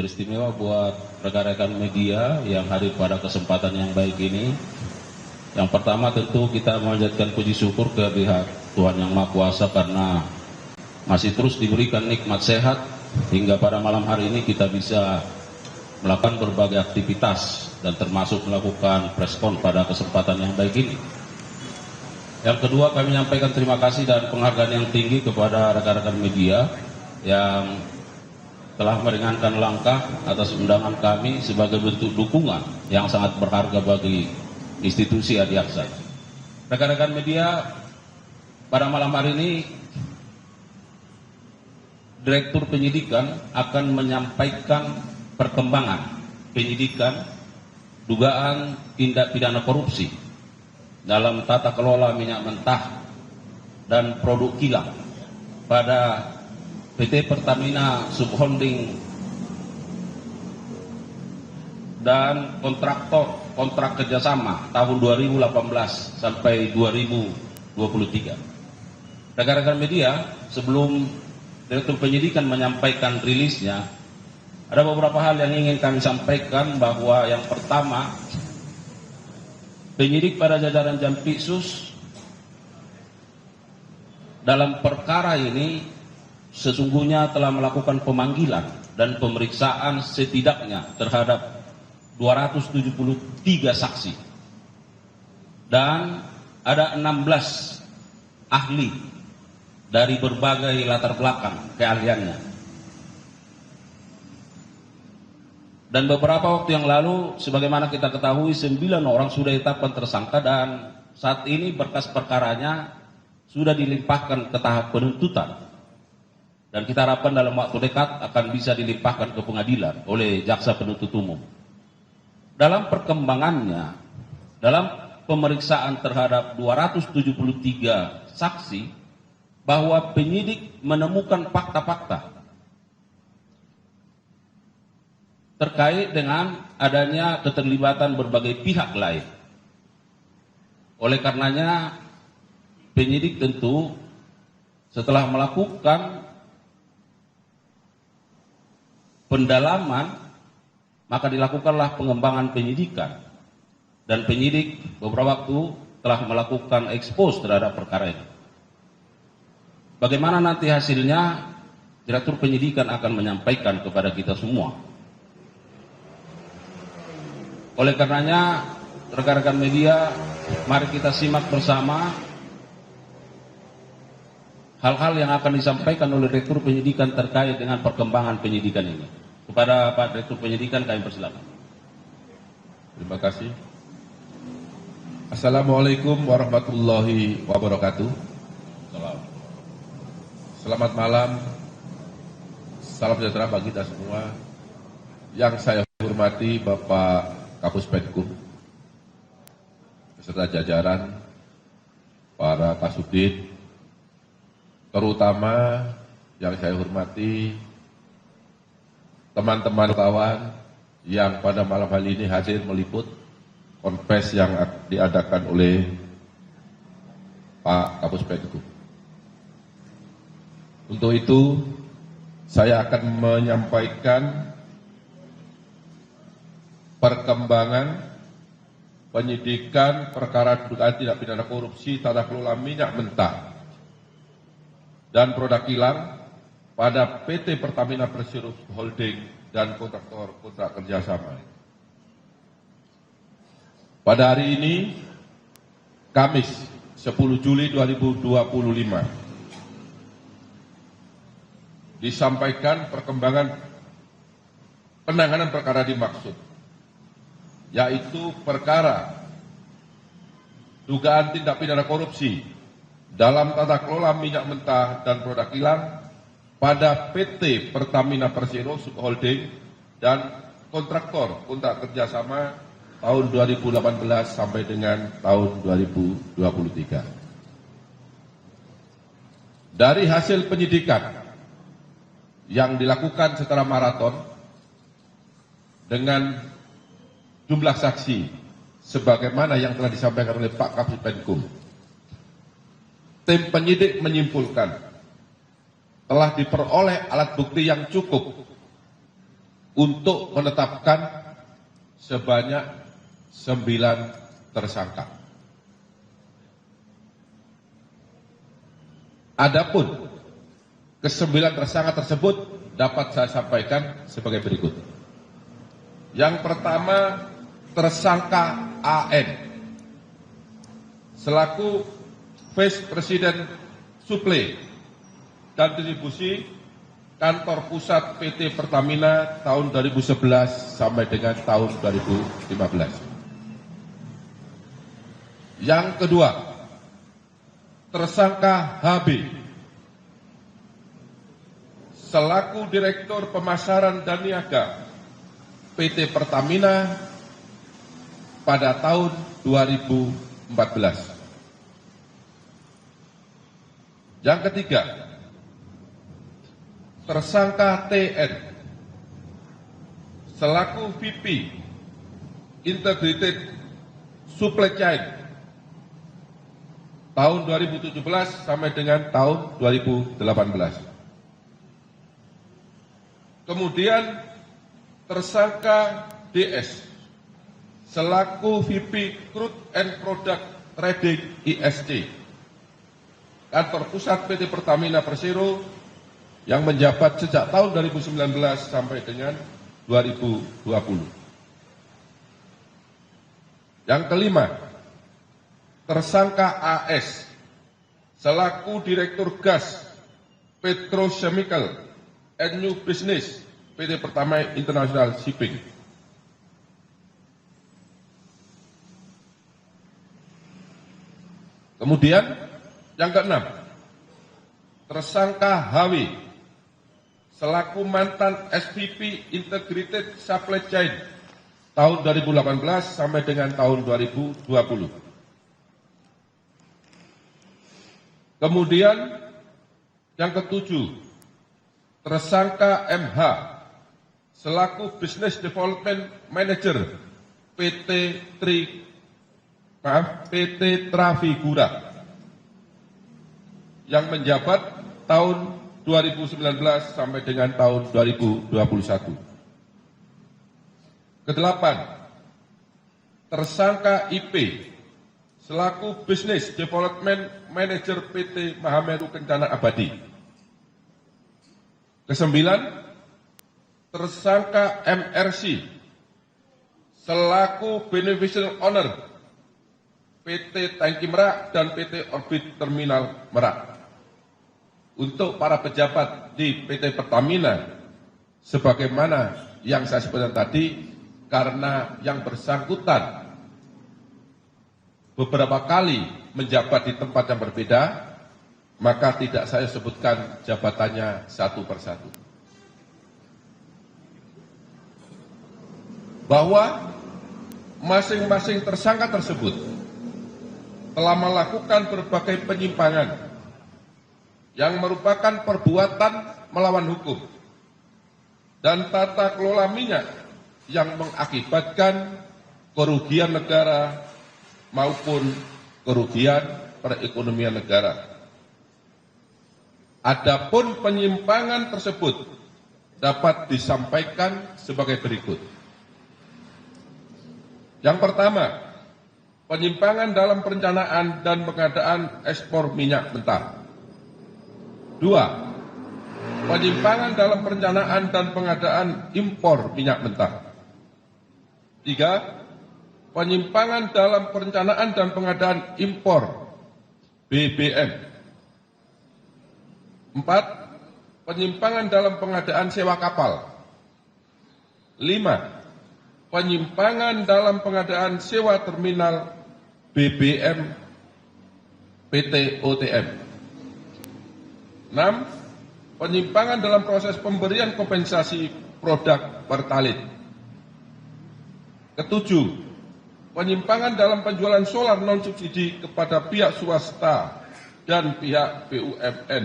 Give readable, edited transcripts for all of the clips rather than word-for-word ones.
teristimewa buat rekan-rekan media yang hadir pada kesempatan yang baik ini. Yang pertama tentu kita memanjatkan puji syukur ke pihak Tuhan Yang Maha Kuasa karena masih terus diberikan nikmat sehat hingga pada malam hari ini kita bisa melakukan berbagai aktivitas dan termasuk melakukan preskon pada kesempatan yang baik ini. Yang kedua, kami menyampaikan terima kasih dan penghargaan yang tinggi kepada rekan-rekan media yang telah meringankan langkah atas undangan kami sebagai bentuk dukungan yang sangat berharga bagi institusi Adiaksa. Rekan-rekan media, pada malam hari ini Direktur Penyidikan akan menyampaikan perkembangan penyidikan dugaan tindak pidana korupsi dalam tata kelola minyak mentah dan produk kilang pada PT Pertamina Subholding dan kontrak kerjasama tahun 2018 sampai 2023. Rekan-rekan media, sebelum Direktur Penyidikan menyampaikan rilisnya, ada beberapa hal yang ingin kami sampaikan, bahwa yang pertama, penyidik pada jajaran Jampitsus dalam perkara ini sesungguhnya telah melakukan pemanggilan dan pemeriksaan setidaknya terhadap 273 saksi dan ada 16 ahli dari berbagai latar belakang keahliannya. Dan beberapa waktu yang lalu, sebagaimana kita ketahui, 9 orang sudah ditetapkan tersangka dan saat ini berkas perkaranya sudah dilimpahkan ke tahap penuntutan. Dan kita harapkan dalam waktu dekat akan bisa dilimpahkan ke pengadilan oleh jaksa penuntut umum. Dalam perkembangannya, dalam pemeriksaan terhadap 273 saksi, bahwa penyidik menemukan fakta-fakta terkait dengan adanya keterlibatan berbagai pihak lain. Oleh karenanya, penyidik tentu setelah melakukan pendalaman, maka dilakukanlah pengembangan penyidikan. Dan penyidik beberapa waktu telah melakukan ekspos terhadap perkara ini. Bagaimana nanti hasilnya, Direktur Penyidikan akan menyampaikan kepada kita semua. Oleh karenanya, rekan-rekan media, mari kita simak bersama hal-hal yang akan disampaikan oleh Direktur Penyidikan terkait dengan perkembangan penyidikan ini. Kepada Pak Direktur Penyidikan kami persilakan. Terima kasih. Assalamualaikum warahmatullahi wabarakatuh. Selamat malam. Salam sejahtera bagi kita semua. Yang saya hormati Bapak Kapus Penkum, beserta jajaran, para Kasubdit, terutama yang saya hormati teman-teman wartawan yang pada malam hari ini hadir meliput konfes yang diadakan oleh Pak Kapus Penkum. Untuk itu, saya akan menyampaikan perkembangan penyidikan perkara dugaan tindak pidana korupsi tata kelola minyak mentah dan produk kilang pada PT Pertamina Persero Holding dan kontraktor kontrak kerjasama. Pada hari ini, Kamis 10 Juli 2025, disampaikan perkembangan penanganan perkara dimaksud, yaitu perkara dugaan tindak pidana korupsi dalam tata kelola minyak mentah dan produk kilang pada PT Pertamina Persero Holding dan kontraktor kontrak kerjasama tahun 2018 sampai dengan tahun 2023. Dari hasil penyidikan yang dilakukan secara maraton dengan jumlah saksi sebagaimana yang telah disampaikan oleh Pak Kapus Penkum, tim penyidik menyimpulkan telah diperoleh alat bukti yang cukup untuk menetapkan sebanyak 9 tersangka. Adapun ke-9 tersangka tersebut dapat saya sampaikan sebagai berikut. Yang pertama, tersangka AN selaku Vice President Suplai dan Distribusi Kantor Pusat PT Pertamina tahun 2011 sampai dengan tahun 2015. Yang kedua, tersangka HB selaku Direktur Pemasaran dan Niaga PT Pertamina pada tahun 2014. Yang ketiga, tersangka TN selaku VP Integrated Supply Chain tahun 2017 sampai dengan tahun 2018. Kemudian tersangka DS selaku VP Crude and Product Trading ISC Kantor Pusat PT Pertamina Persero yang menjabat sejak tahun 2019 sampai dengan 2020. Yang kelima, tersangka AS selaku Direktur Gas Petrochemical and New Business PT Pertamina International Shipping. Kemudian yang keenam, tersangka HW selaku mantan SVP Integrated Supply Chain tahun 2018 sampai dengan tahun 2020. Kemudian yang ketujuh, tersangka MH selaku Business Development Manager PT Trafigura yang menjabat tahun 2019 sampai dengan tahun 2021. Kedelapan, tersangka IP selaku Business Development Manager PT Mahameru Kencana Abadi. Kesembilan, tersangka MRC selaku Beneficial Owner PT Tangki Merak dan PT Orbit Terminal Merak. Untuk para pejabat di PT Pertamina, sebagaimana yang saya sebutkan tadi, karena yang bersangkutan beberapa kali menjabat di tempat yang berbeda, maka tidak saya sebutkan jabatannya satu persatu. Bahwa masing-masing tersangka tersebut telah melakukan berbagai penyimpangan yang merupakan perbuatan melawan hukum dan tata kelola minyak yang mengakibatkan kerugian negara maupun kerugian perekonomian negara. Adapun penyimpangan tersebut dapat disampaikan sebagai berikut. Yang pertama, penyimpangan dalam perencanaan dan pengadaan ekspor minyak mentah. 2. Penyimpangan dalam perencanaan dan pengadaan impor minyak mentah. 3. Penyimpangan dalam perencanaan dan pengadaan impor BBM. 4. Penyimpangan dalam pengadaan sewa kapal. 5. Penyimpangan dalam pengadaan sewa terminal BBM PT OTM. 6. Penyimpangan dalam proses pemberian kompensasi produk Pertalite. Ketujuh, penyimpangan dalam penjualan solar non-subsidi kepada pihak swasta dan pihak BUMN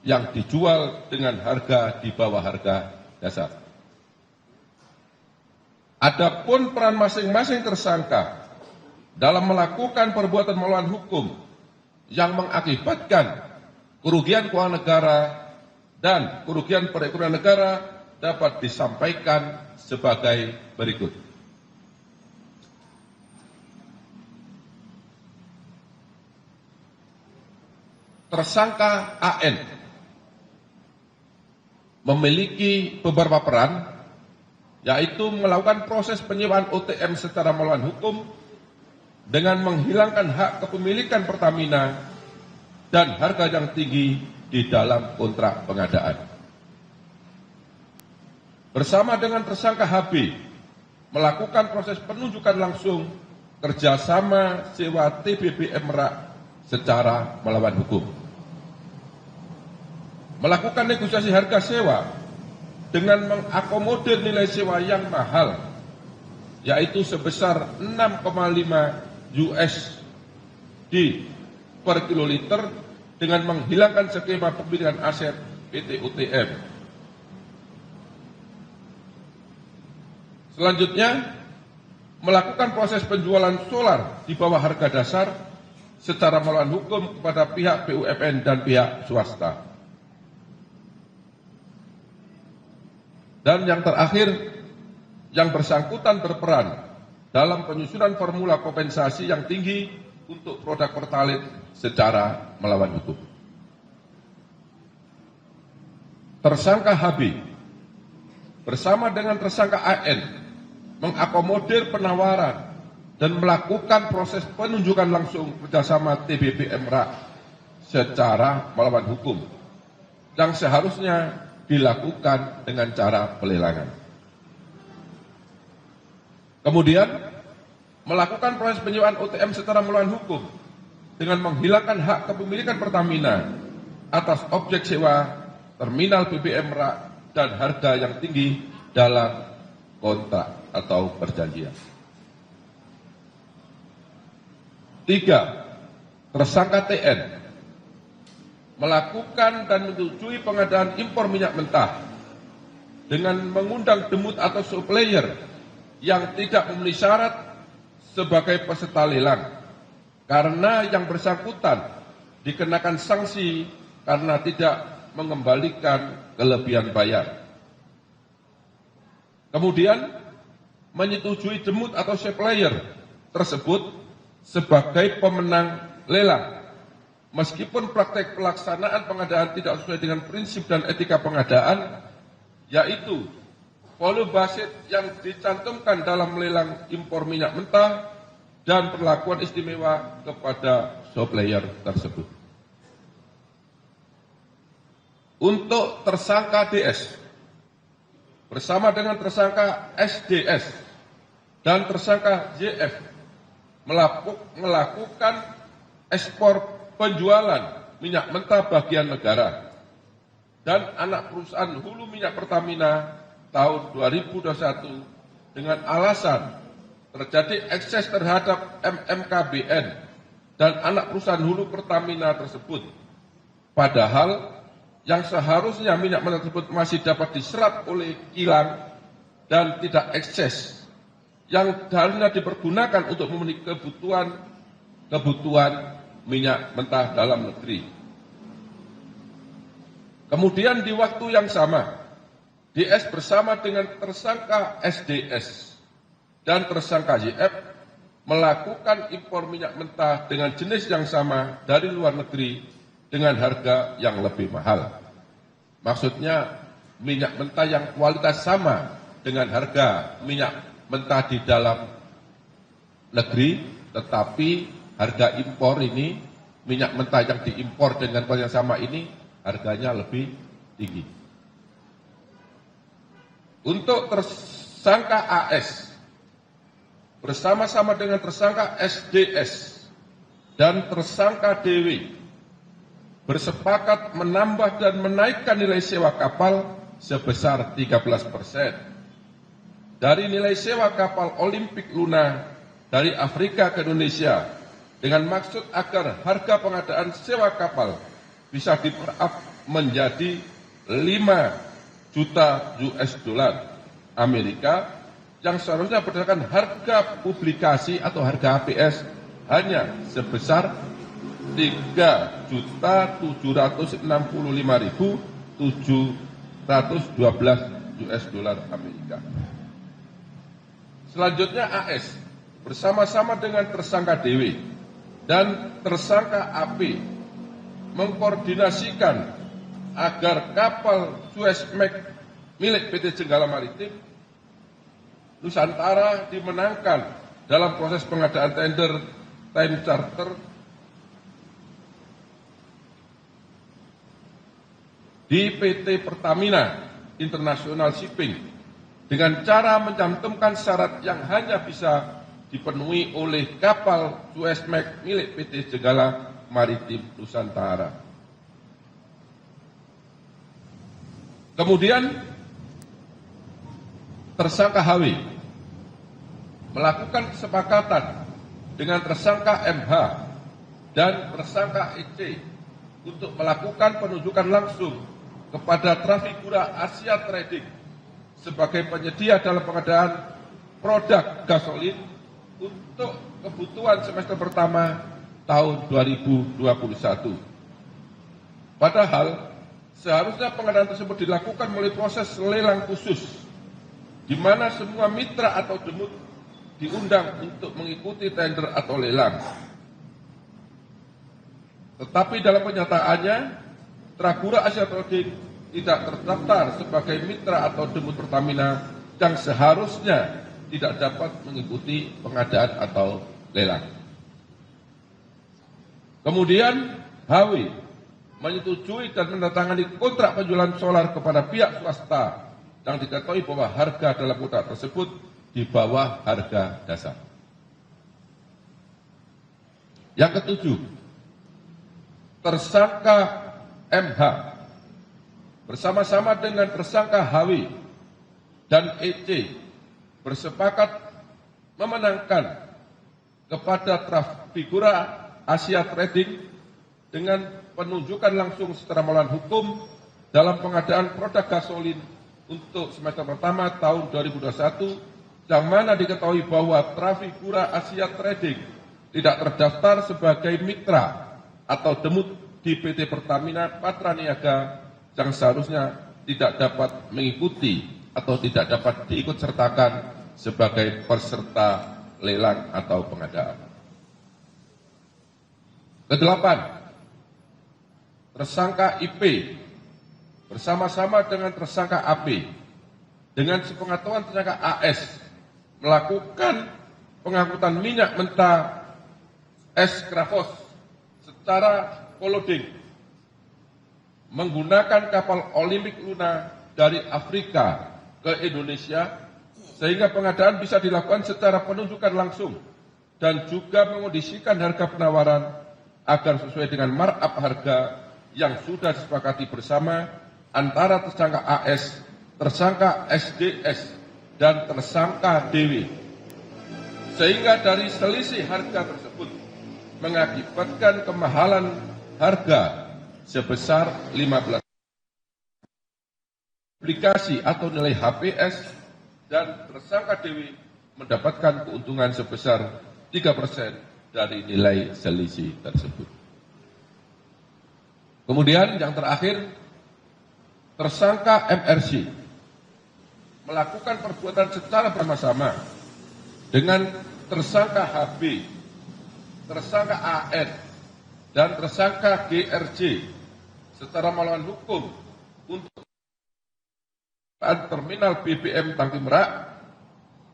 yang dijual dengan harga di bawah harga dasar. Adapun peran masing-masing tersangka dalam melakukan perbuatan melawan hukum yang mengakibatkan kerugian keuangan negara dan kerugian perekonomian negara dapat disampaikan sebagai berikut. Tersangka AN memiliki beberapa peran, yaitu melakukan proses penyewaan OTM secara melawan hukum dengan menghilangkan hak kepemilikan Pertamina dan harga yang tinggi di dalam kontrak pengadaan. Bersama dengan tersangka HB melakukan proses penunjukan langsung kerjasama sewa TBB Merak secara melawan hukum. Melakukan negosiasi harga sewa dengan mengakomodir nilai sewa yang mahal, yaitu sebesar 6,5 USD per kiloliter dengan menghilangkan skema pemilikan aset PT UTM. Selanjutnya, melakukan proses penjualan solar di bawah harga dasar secara melawan hukum kepada pihak BUMN dan pihak swasta. Dan yang terakhir, yang bersangkutan berperan dalam penyusunan formula kompensasi yang tinggi untuk produk Pertalite secara melawan hukum. Tersangka HB bersama dengan tersangka AN mengakomodir penawaran dan melakukan proses penunjukan langsung kerjasama TBB Merak secara melawan hukum yang seharusnya dilakukan dengan cara pelelangan. Kemudian, melakukan proses penyewaan OTM secara melawan hukum dengan menghilangkan hak kepemilikan Pertamina atas objek sewa terminal BBM Merak dan harga yang tinggi dalam kontrak atau perjanjian. 3. Tersangka TN melakukan dan menyetujui pengadaan impor minyak mentah dengan mengundang demut atau supplier yang tidak memenuhi syarat sebagai peserta lelang karena yang bersangkutan dikenakan sanksi karena tidak mengembalikan kelebihan bayar. Kemudian menyetujui demut atau supplier tersebut sebagai pemenang lelang meskipun praktek pelaksanaan pengadaan tidak sesuai dengan prinsip dan etika pengadaan, yaitu volume basit yang dicantumkan dalam lelang impor minyak mentah dan perlakuan istimewa kepada supplier tersebut. Untuk tersangka DS bersama dengan tersangka SDS dan tersangka JF melakukan ekspor penjualan minyak mentah bagian negara dan anak perusahaan hulu minyak Pertamina tahun 2021 dengan alasan terjadi ekses terhadap MMKBN dan anak perusahaan hulu Pertamina tersebut. Padahal yang seharusnya minyak mentah tersebut masih dapat diserap oleh kilang dan tidak ekses, yang seharusnya dipergunakan untuk memenuhi kebutuhan minyak mentah dalam negeri. Kemudian di waktu yang sama, DS bersama dengan tersangka SDS dan tersangka YF melakukan impor minyak mentah dengan jenis yang sama dari luar negeri dengan harga yang lebih mahal. Maksudnya minyak mentah yang kualitas sama dengan harga minyak mentah di dalam negeri, tetapi harga impor ini, minyak mentah yang diimpor dengan kualitas yang sama ini, harganya lebih tinggi. Untuk tersangka AS, bersama-sama dengan tersangka SDS dan tersangka DW, bersepakat menambah dan menaikkan nilai sewa kapal sebesar 13% dari nilai sewa kapal Olimpik Luna dari Afrika ke Indonesia, dengan maksud agar harga pengadaan sewa kapal bisa di-up menjadi 5 juta US$ Amerika yang seharusnya berdasarkan harga publikasi atau harga HPS hanya sebesar 3.765.712 US dollar Amerika. Selanjutnya AS bersama-sama dengan tersangka DW dan tersangka AP mengkoordinasikan agar kapal Suezmax milik PT Jenggala Maritim Nusantara dimenangkan dalam proses pengadaan tender time charter di PT Pertamina International Shipping dengan cara mencantumkan syarat yang hanya bisa dipenuhi oleh kapal Suezmax milik PT Jenggala Maritim Nusantara. Kemudian tersangka HW melakukan kesepakatan dengan tersangka MH dan tersangka EC untuk melakukan penunjukan langsung kepada Trafigura Asia Trading sebagai penyedia dalam pengadaan produk gasolin untuk kebutuhan semester pertama tahun 2021. Padahal seharusnya pengadaan tersebut dilakukan melalui proses lelang khusus, di mana semua mitra atau demut diundang untuk mengikuti tender atau lelang. Tetapi dalam kenyataannya, Trafigura Asia Trading tidak terdaftar sebagai mitra atau demut Pertamina yang seharusnya tidak dapat mengikuti pengadaan atau lelang. Kemudian HW menyetujui dan menandatangani kontrak penjualan solar kepada pihak swasta yang diketahui bahwa harga dalam kontrak tersebut di bawah harga dasar. Yang ketujuh, tersangka MH bersama-sama dengan tersangka HW dan EC bersepakat memenangkan kepada Trafigura Asia Trading dengan penunjukan langsung secara melawan hukum dalam pengadaan produk gasolin untuk semester pertama tahun 2021, yang mana diketahui bahwa Trafigura Asia Trading tidak terdaftar sebagai mitra atau demut di PT Pertamina Patraniaga yang seharusnya tidak dapat mengikuti atau tidak dapat diikut sertakan sebagai peserta lelang atau pengadaan. Kedelapan, tersangka IP bersama-sama dengan tersangka AP dengan sepengetahuan tersangka AS melakukan pengangkutan minyak mentah S-Krafos secara koloding menggunakan kapal Olympic Luna dari Afrika ke Indonesia, sehingga pengadaan bisa dilakukan secara penunjukan langsung dan juga mengondisikan harga penawaran agar sesuai dengan markup harga yang sudah disepakati bersama antara tersangka AS, tersangka SDS, dan tersangka DW. Sehingga dari selisih harga tersebut mengakibatkan kemahalan harga sebesar 15 aplikasi atau nilai HPS, dan tersangka DW mendapatkan keuntungan sebesar 3% dari nilai selisih tersebut. Kemudian yang terakhir, tersangka MRC melakukan perbuatan secara bersama-sama dengan tersangka HB, tersangka AN, dan tersangka GRJ secara melawan hukum untuk terminal BBM Tangki Merak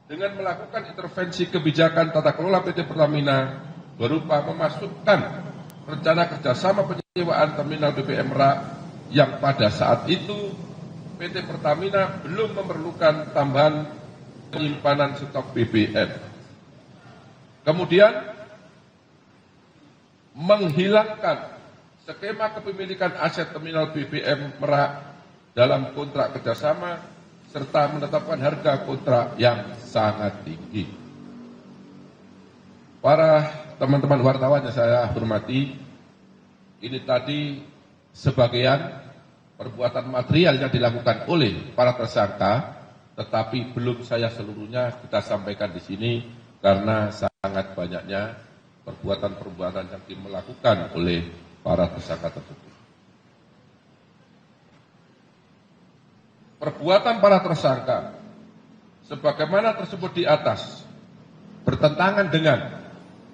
dengan melakukan intervensi kebijakan tata kelola PT Pertamina berupa memasukkan rencana kerjasama penyewaan terminal BBM Merak yang pada saat itu PT Pertamina belum memerlukan tambahan penyimpanan stok BBM. Kemudian menghilangkan skema kepemilikan aset terminal BBM Merak dalam kontrak kerjasama serta menetapkan harga kontrak yang sangat tinggi. Para teman-teman wartawan yang saya hormati, ini tadi sebagian perbuatan material yang dilakukan oleh para tersangka, tetapi belum saya seluruhnya kita sampaikan di sini karena sangat banyaknya perbuatan-perbuatan yang dilakukan oleh para tersangka tersebut. perbuatan para tersangka sebagaimana tersebut di atas bertentangan dengan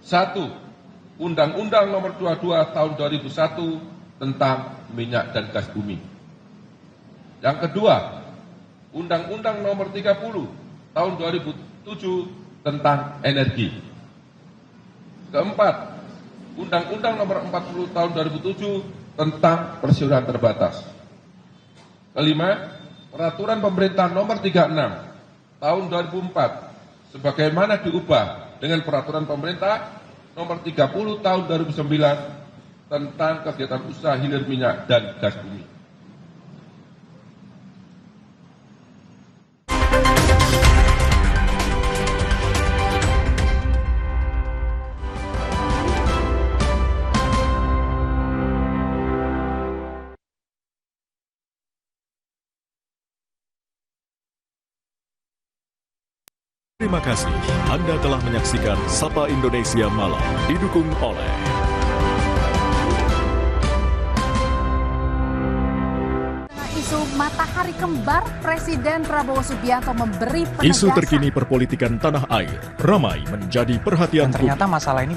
1. Undang-Undang Nomor 22 Tahun 2001 tentang minyak dan gas bumi. Yang kedua, Undang-Undang Nomor 30 Tahun 2007 tentang energi. Keempat, Undang-Undang Nomor 40 Tahun 2007 tentang persiaran terbatas. Kelima, Peraturan Pemerintah Nomor 36 Tahun 2004 sebagaimana diubah dengan Peraturan Pemerintah Nomor 30 Tahun 2009 tentang kegiatan usaha hilir minyak dan gas bumi. Terima kasih Anda telah menyaksikan Sapa Indonesia Malam, didukung oleh isu matahari kembar, Presiden Prabowo Subianto memberi penegasan. isu terkini perpolitikan tanah air ramai menjadi perhatian Dan ternyata publik. masalah ini